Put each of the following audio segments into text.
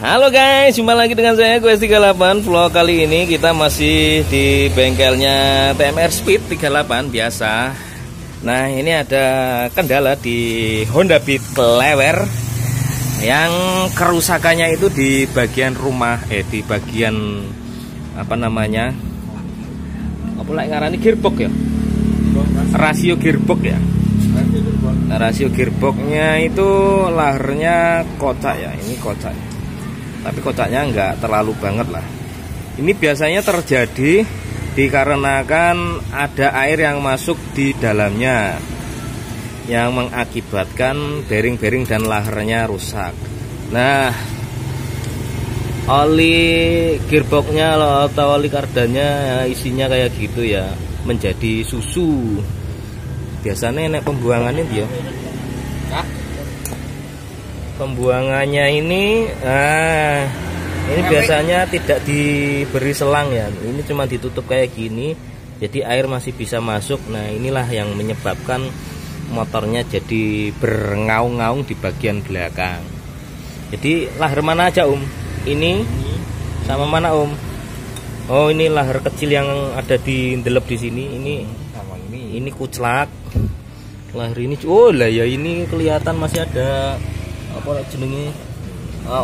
Halo guys, jumpa lagi dengan saya Quest38. Vlog kali ini kita masih di bengkelnya TMR Speed 38 biasa. Nah, ini ada kendala di Honda Beat Lewer yang kerusakannya itu di bagian rumah, di bagian apa namanya? Apa lagi ngarani gearbox ya? Rasio gearbox ya. Nah, rasio gearboxnya itu lahernya kocak ya, ini kocak. Tapi kocaknya nggak terlalu banget lah. Ini biasanya terjadi dikarenakan ada air yang masuk di dalamnya yang mengakibatkan bearing-bearing dan lahernya rusak. Nah, oli gearboxnya atau oli kardannya isinya kayak gitu ya, menjadi susu. Biasanya nek pembuangannya dia. Pembuangannya ini biasanya tidak diberi selang ya. Ini cuma ditutup kayak gini, jadi air masih bisa masuk. Nah, inilah yang menyebabkan motornya jadi berngaung-ngaung di bagian belakang. Jadi laher mana aja Ini sama mana Oh, ini laher kecil yang ada di ndelep di sini. Ini kuclak. Laher ini, oh lah ya, ini kelihatan masih ada apa jenenge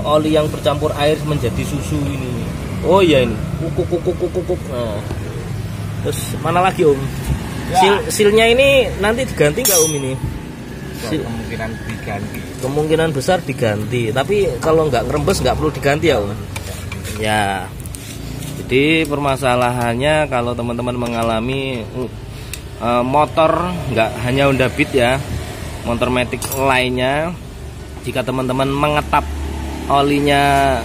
oli yang bercampur air menjadi susu ini. Oh ya, ini kukuk. Nah, terus mana lagi ya. Silnya ini nanti diganti nggak ini? Kemungkinan diganti. Kemungkinan besar diganti. Tapi kalau nggak ngerembes nggak perlu diganti ya Ya. Jadi permasalahannya kalau teman-teman mengalami motor nggak hanya Honda Beat ya, motor matic lainnya, jika teman-teman mengetap olinya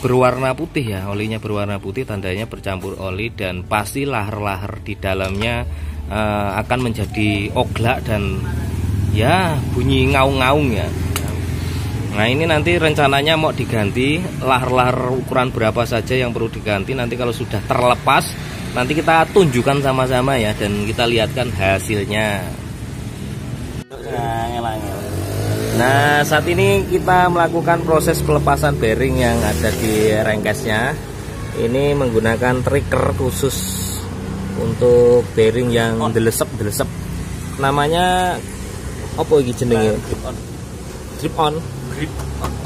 berwarna putih ya, olinya berwarna putih tandanya bercampur oli, dan pasti laher-laher di dalamnya akan menjadi oglak dan ya bunyi ngaung-ngaung ya. Nah, ini nanti rencananya mau diganti laher-laher ukuran berapa saja yang perlu diganti. Nanti kalau sudah terlepas, nanti kita tunjukkan sama-sama ya, dan kita lihatkan hasilnya. Nah, saat ini kita melakukan proses pelepasan bearing yang ada di rengkesnya. Ini menggunakan trigger khusus untuk bearing yang delesep. Namanya apa iki jenenge? Grip on.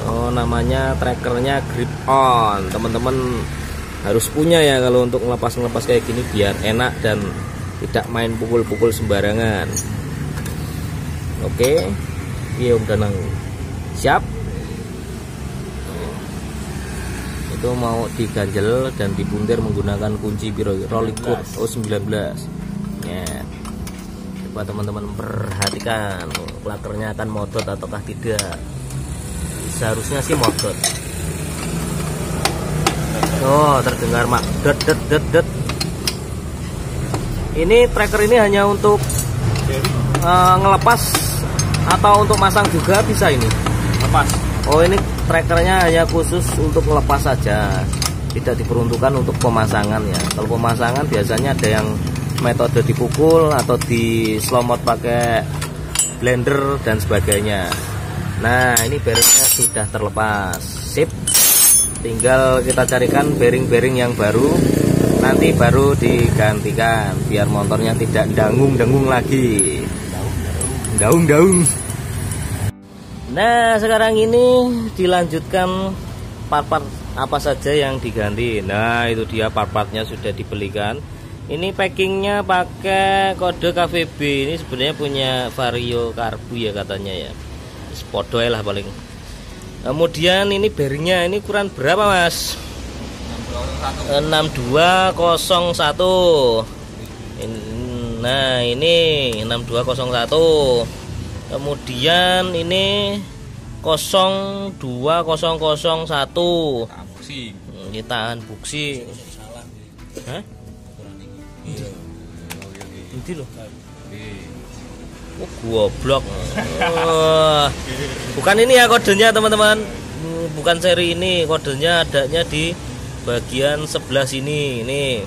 Oh, namanya trackernya grip on. Teman-teman harus punya ya kalau untuk ngelepas kayak gini biar enak dan tidak main pukul-pukul sembarangan. Oke. Iya, Danang. Siap. Itu mau diganjel dan dibuntir menggunakan kunci biro Rollycoat O19 ya. Coba teman-teman perhatikan klakernya akan modot ataukah tidak. Seharusnya sih modot. Oh, terdengar mak det. Ini tracker ini hanya untuk ngelepas atau untuk masang juga bisa ini? Lepas. Oh, ini trackernya hanya khusus untuk ngelepas saja, tidak diperuntukkan untuk pemasangan ya. Kalau pemasangan biasanya ada yang metode dipukul atau di slomot pakai blender dan sebagainya. Nah, ini bearingnya sudah terlepas, sip. Tinggal kita carikan bearing-bearing yang baru, nanti baru digantikan biar motornya tidak dengung-dengung lagi. Daung. Nah, sekarang ini dilanjutkan part-part apa saja yang diganti. Nah, itu dia part-partnya sudah dibelikan. Ini packingnya pakai kode KVB. Ini sebenarnya punya Vario Karbu ya katanya ya. Podo lah paling. Kemudian ini bearingnya ini ukuran berapa mas? 6201. Nah, ini 6201. Kemudian ini 02001. Tahan buksi. Hah? Ini loh. Oh, goblok. Bukan ini ya kodenya teman-teman. Bukan seri ini, kodenya adanya di bagian sebelah sini. Ini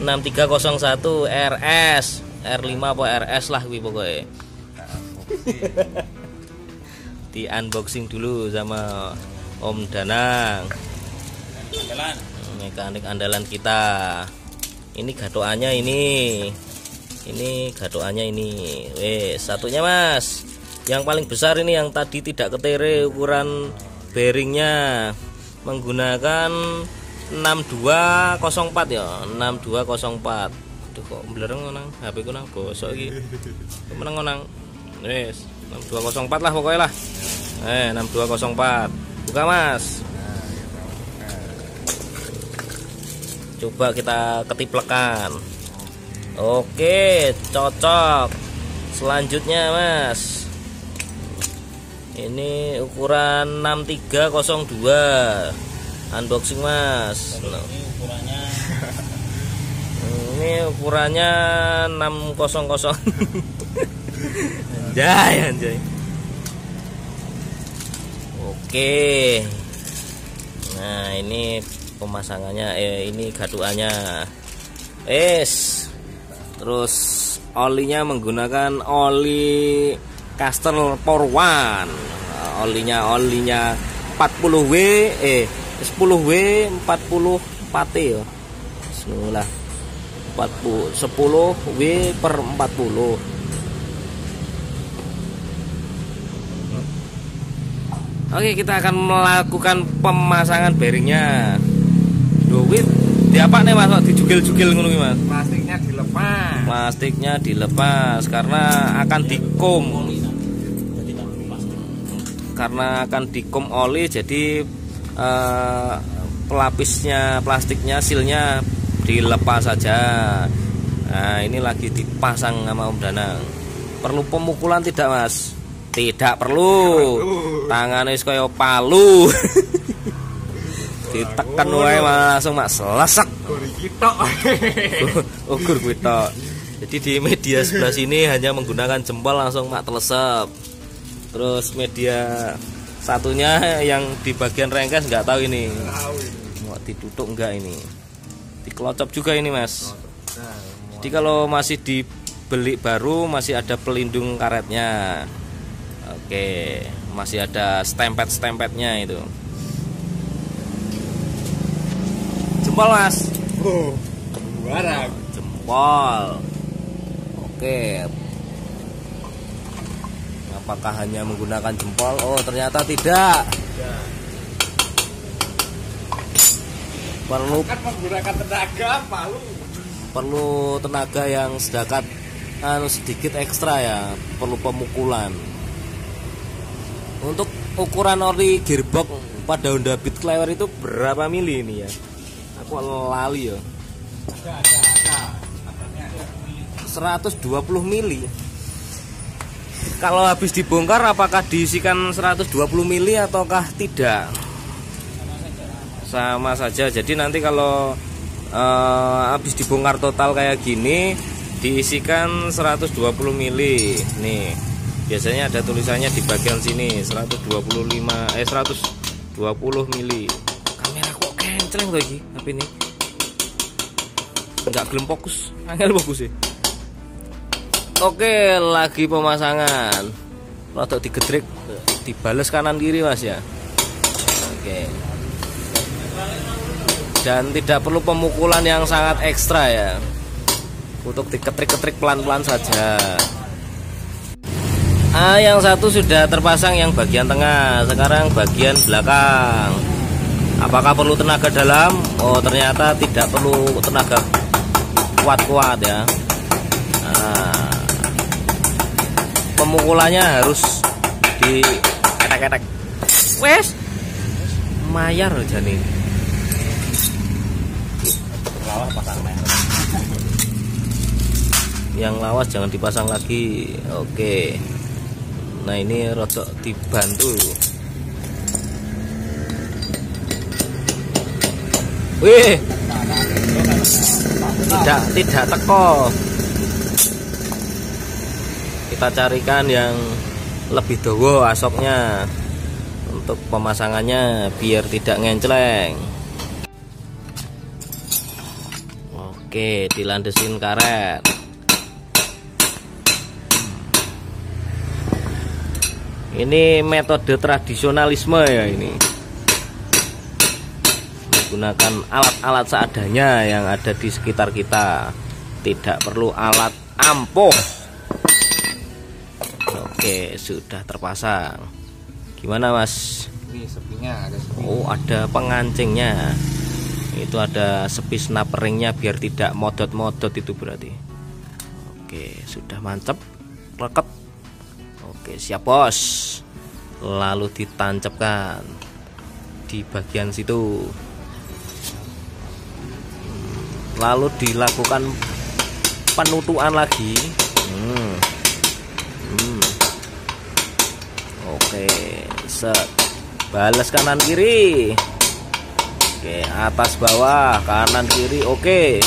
6301 RS, R5 apa RS lah pokoknya. Di unboxing dulu sama Om Danang, mekanik andalan kita. Ini gatoannya ini gatoannya ini. Satunya Mas, yang paling besar ini yang tadi tidak ketere, ukuran bearingnya menggunakan 6204 ya, 6204. Aduh kok belereng nang HP ku nang bosok iki. Meneng nang. Wis, 6204 lah pokoknya lah. 6204. Buka Mas. Coba kita ketiplekan. Oke, cocok. Selanjutnya Mas, ini ukuran 6302. Unboxing Mas. Ini ukurannya 600. Anjay. Oke. Nah, ini pemasangannya, ini gaduannya. Terus olinya menggunakan oli Castrol Power One. Olinya 40W 10W 40 ya. Bismillah. 10W per 40. Oke, kita akan melakukan pemasangan bearingnya. Duit diapa nih Mas, dijugil-jugil ngono Mas? Plastiknya dilepas karena akan dikum. Karena akan dikum oli, jadi pelapisnya, plastiknya, silnya dilepas saja. Nah, ini lagi dipasang sama Om Danang. Perlu pemukulan tidak Mas? Tidak perlu. Tangannya kaya palu. Ditekan wae langsung Mas selesek. Ukur kita. Jadi di media sebelah sini hanya menggunakan jempol langsung mak telesep. Terus media satunya yang di bagian rengkes nggak tahu ini. Mau ditutup enggak ini? Dikelocop juga ini Mas. Jadi kalau masih dibeli baru masih ada pelindung karetnya. Oke, masih ada stempet-stempetnya itu. Jempol Mas. Barang. Jempol. Oke. Apakah hanya menggunakan jempol? Oh, ternyata tidak. Perlu menggunakan tenaga palu. Perlu tenaga yang sedikit ekstra ya. Perlu pemukulan. Untuk ukuran oli gearbox pada Honda Beat Clever itu berapa mili ini ya? Aku lali ya. 120 mili. Kalau habis dibongkar apakah diisikan 120 mili ataukah tidak? Sama saja. Jadi nanti kalau habis dibongkar total kayak gini diisikan 120 mili. Nih. Biasanya ada tulisannya di bagian sini 120 mili. Kamera kok kenceng lagi HP ini. Enggak gelem fokus. Angel fokus sih. Oke, lagi pemasangan. Rodok digedrek, dibales kanan kiri Mas ya. Oke. Dan tidak perlu pemukulan yang sangat ekstra ya. Untuk diketrik-ketrik pelan-pelan saja. Yang satu sudah terpasang yang bagian tengah, sekarang bagian belakang. Apakah perlu tenaga dalam? Oh, ternyata tidak perlu tenaga kuat-kuat ya. Nah, pemukulannya harus di ketek-ketek. Wes, mayar jane. Lawas pasang Yang lawas jangan dipasang lagi. Oke. Nah, ini rodok dibantu. Wih, tidak teko. Kita carikan yang lebih dawa asoknya untuk pemasangannya biar tidak ngencleng. Oke, dilandesin karet. Ini metode tradisionalisme ya ini. gunakan alat-alat seadanya yang ada di sekitar kita, tidak perlu alat ampuh. Oke, sudah terpasang. Gimana Mas? Ini sepinya ada sepi. Oh, ada pengancingnya. Itu ada sepi snaperingnya biar tidak modot-modot itu berarti. Oke, sudah mantap, leket. Oke, siap bos. Lalu ditancapkan di bagian situ. Lalu dilakukan penutupan lagi. Oke, set. Balas kanan kiri. Oke, atas bawah, kanan kiri. Oke.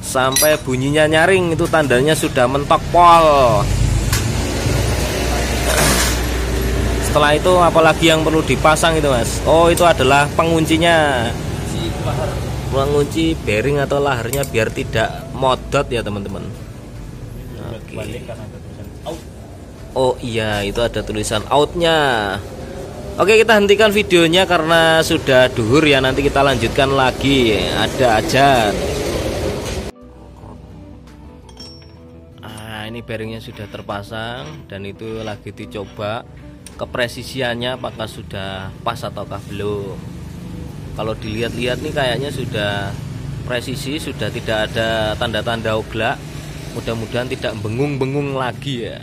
Sampai bunyinya nyaring itu tandanya sudah mentok pol. Setelah itu apalagi yang perlu dipasang itu Mas? Oh, itu adalah penguncinya. Pengunci bearing atau laharnya biar tidak modot ya teman-teman. Oke. Oh iya, itu ada tulisan outnya. Oke, kita hentikan videonya karena sudah duhur ya. Nanti kita lanjutkan lagi, ada ajan. Ini bearingnya sudah terpasang dan itu lagi dicoba kepresisiannya apakah sudah pas ataukah belum. Kalau dilihat-lihat nih kayaknya sudah presisi, sudah tidak ada tanda-tanda oglak. Mudah-mudahan tidak bengung-bengung lagi ya.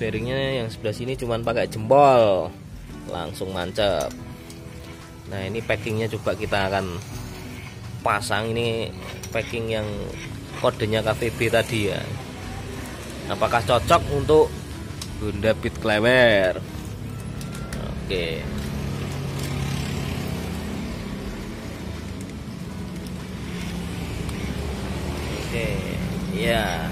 Bearingnya yang sebelah sini cuman pakai jempol, langsung mancap. Nah, ini packingnya coba kita akan pasang. Ini packing yang kodenya KVB tadi ya. Apakah cocok untuk Honda Beat Clever? Oke. Ya.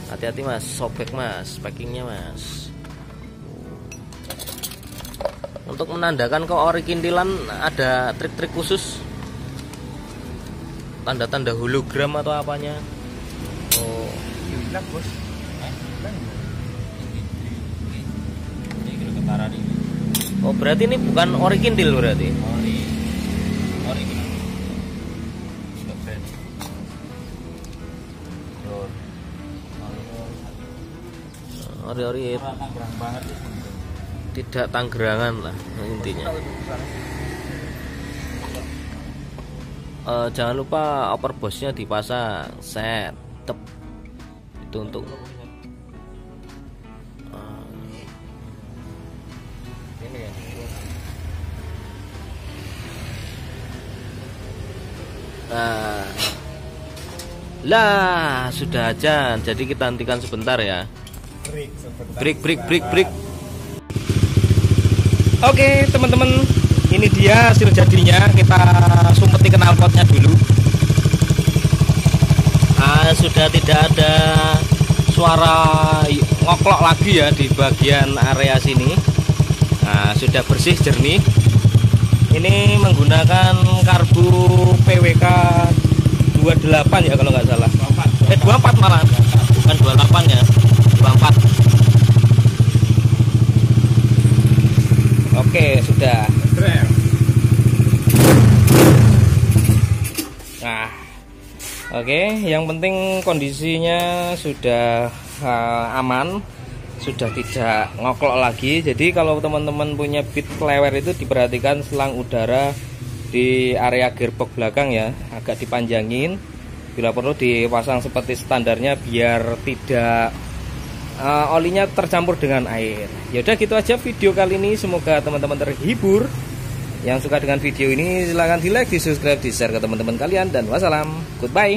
Hati-hati Mas, sobek Mas, packingnya Mas. Untuk menandakan keoriginalian ada trik-trik khusus, tanda-tanda hologram atau apanya. Oh, hilang bos. Oh, berarti ini bukan original berarti. Ori tidak Tanggerangan lah intinya. Jangan lupa upper bossnya dipasang, set, tep. Itu untuk ini ya. Lah, sudah ajan. Jadi kita hentikan sebentar ya. Break. Oke teman-teman, ini dia hasil jadinya. Kita sumpeti knalpotnya dulu. Sudah tidak ada suara ngoklok lagi ya di bagian area sini. Sudah bersih jernih. Ini menggunakan karbu PWK 28 ya kalau nggak salah. 24 malah, bukan 28 ya, 24. Oke, sudah. Nah, oke, yang penting kondisinya sudah aman, sudah tidak ngoklok lagi. Jadi kalau teman-teman punya Beat Clever itu diperhatikan selang udara di area gearbox belakang ya, agak dipanjangin. Bila perlu dipasang seperti standarnya biar tidak olinya tercampur dengan air. Yaudah gitu aja video kali ini. Semoga teman-teman terhibur. Yang suka dengan video ini silahkan di like, di subscribe, di share ke teman-teman kalian. Dan wassalam, goodbye.